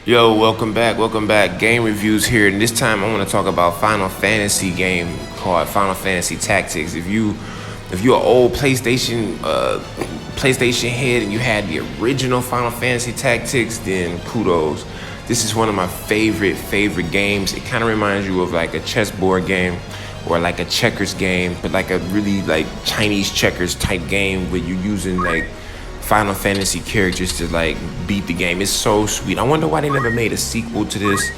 Yo, welcome back, Game reviews here, and this time I want to talk about Final Fantasy game called Final Fantasy Tactics. If you're an old PlayStation head and you had the original Final Fantasy Tactics, then kudos. This is one of my favorite games. It kind of reminds you of like a chessboard game or like a checkers game, but like a really like Chinese checkers type game where you're using like Final Fantasy characters to like beat the game. It's so sweet. I wonder why they never made a sequel to this,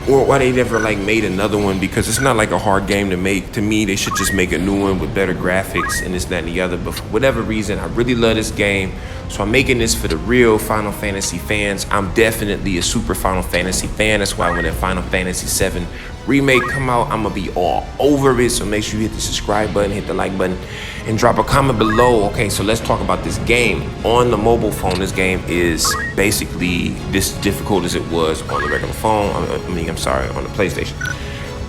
or why they never like made another one, because it's not like a hard game to make. To me, they should just make a new one with better graphics and this, that, and the other. But for whatever reason, I really love this game, so I'm making this for the real Final Fantasy fans. I'm definitely a super Final Fantasy fan. That's why when that Final Fantasy VII remake come out, I'm gonna be all over it. So make sure you hit the subscribe button, hit the like button, and drop a comment below. Okay, so let's talk about this game. On the mobile phone, this game is basically this difficult as it was on the regular phone. on the PlayStation.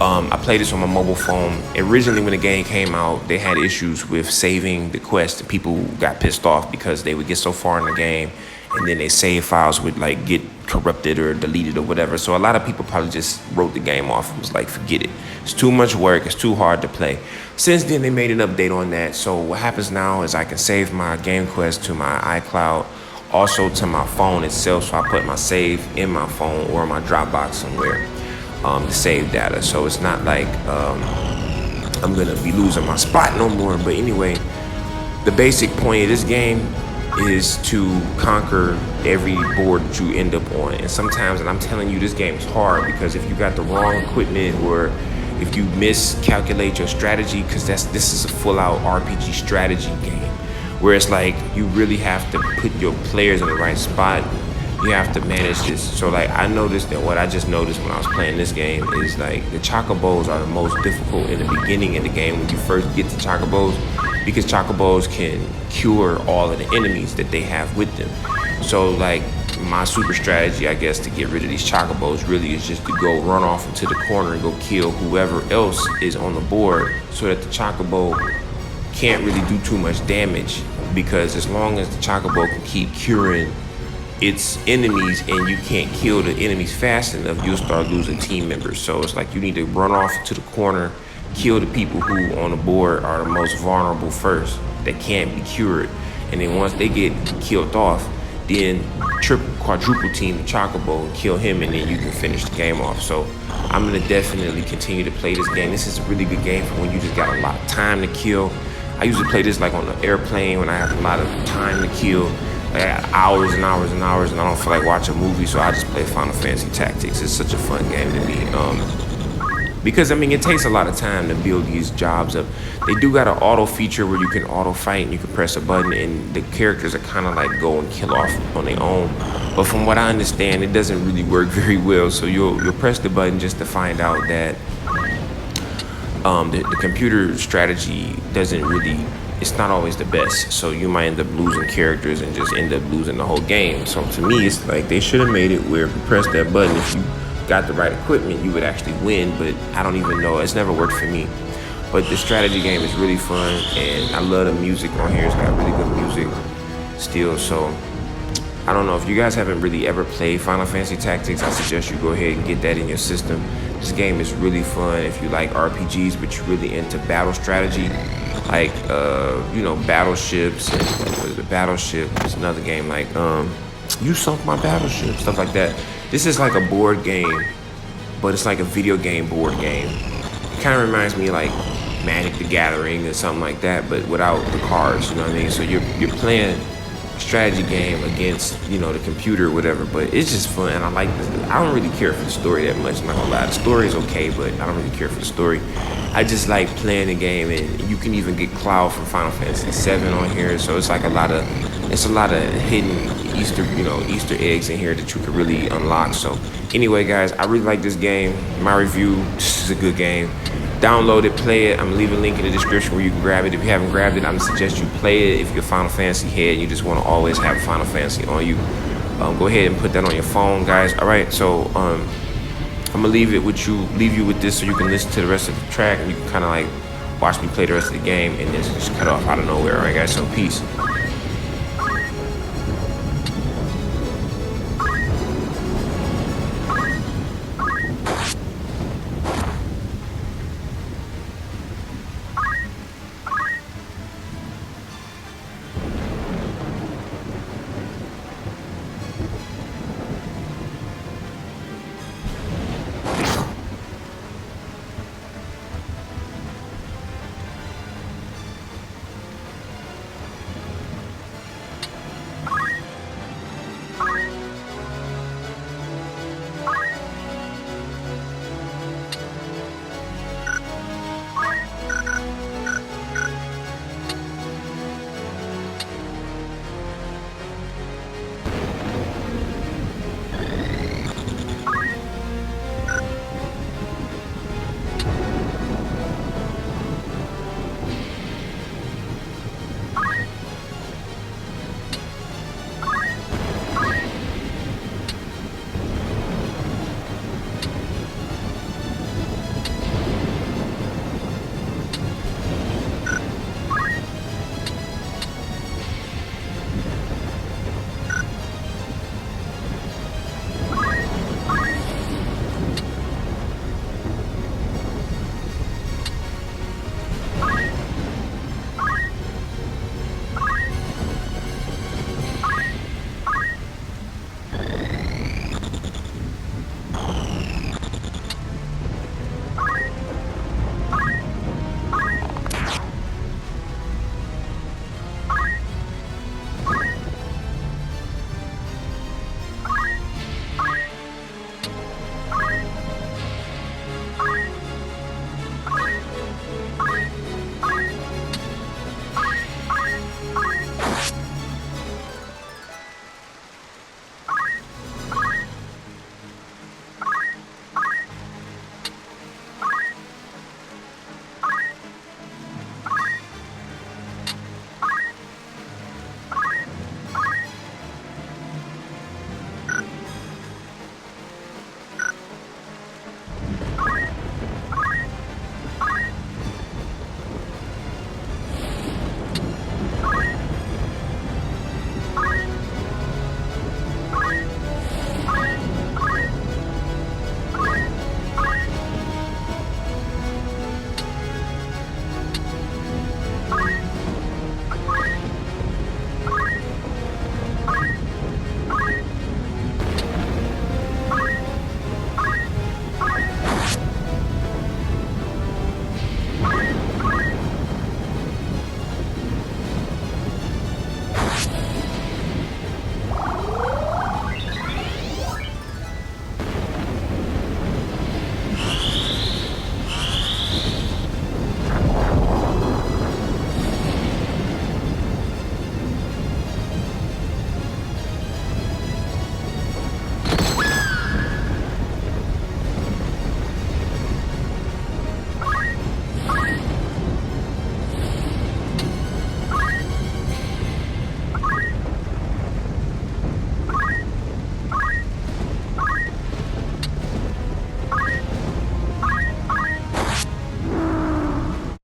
I played this on my mobile phone. Originally, when the game came out, they had issues with saving the quest, and people got pissed off because they would get so far in the game and then their save files would like get corrupted or deleted or whatever. So a lot of people probably just wrote the game off and was like, forget it. It's too much work. It's too hard to play. Since then, they made an update on that. So what happens now is I can save my game quest to my iCloud, also to my phone itself. So I put my save in my phone or my Dropbox somewhere to save data. So it's not like I'm gonna be losing my spot no more. But anyway, the basic point of this game is to conquer every board that you end up on. And sometimes, and I'm telling you, this game is hard because if you got the wrong equipment or if you miscalculate your strategy, because this is a full-out RPG strategy game where it's like you really have to put your players in the right spot. You have to manage this. So like I noticed that what I just noticed when I was playing this game is like the chocobos are the most difficult in the beginning of the game when you first get to chocobos, because chocobos can cure all of the enemies that they have with them. So like my super strategy, I guess, to get rid of these chocobos really is just to go run off into the corner and go kill whoever else is on the board so that the chocobo can't really do too much damage, because as long as the chocobo can keep curing its enemies and you can't kill the enemies fast enough, you'll start losing team members. So it's like you need to run off to the corner, kill the people who on the board are the most vulnerable first, that can't be cured. And then once they get killed off, then quadruple team the chocobo and kill him, and then you can finish the game off. So I'm gonna definitely continue to play this game. This is a really good game for when you just got a lot of time to kill. I usually play this like on an airplane when I have a lot of time to kill. I got hours and hours and hours and I don't feel like watching a movie, so I just play Final Fantasy Tactics. It's such a fun game to me, because I mean it takes a lot of time to build these jobs up. They do got an auto feature where you can auto fight and you can press a button and the characters are kind of like go and kill off on their own. But from what I understand, it doesn't really work very well. So you'll press the button just to find out that the computer strategy doesn't really, it's not always the best. So you might end up losing characters and just end up losing the whole game. So to me, it's like they should have made it where if you press that button, if you got the right equipment, you would actually win. But I don't even know. It's never worked for me. But the strategy game is really fun, and I love the music on here. It's got really good music still. So I don't know, if you guys haven't really ever played Final Fantasy Tactics, I suggest you go ahead and get that in your system. This game is really fun if you like RPGs, but you're really into battle strategy, like battleships and the Battleship. There's another game like You Sunk My Battleship, stuff like that. This is like a board game, but it's like a video game board game. It kind of reminds me of like Magic the Gathering or something like that, but without the cards, you know what I mean? So you're playing a strategy game against, the computer or whatever, but it's just fun, and I like this. I don't really care for the story that much, I'm not gonna lie. The story is okay, but I don't really care for the story. I just like playing the game, and you can even get Cloud from Final Fantasy VII on here, so it's like a lot of hidden Easter eggs in here that you can really unlock. So anyway, guys, I really like this game. My review, this is a good game. Download it, play it. I'm gonna leave a link in the description where you can grab it. If you haven't grabbed it, I'm gonna suggest you play it. If you're a Final Fantasy head and you just want to always have Final Fantasy on you, go ahead and put that on your phone, guys. All right, so I'm gonna leave you with this so you can listen to the rest of the track and you can kind of like watch me play the rest of the game and then just cut off out of nowhere. All right, guys. So peace.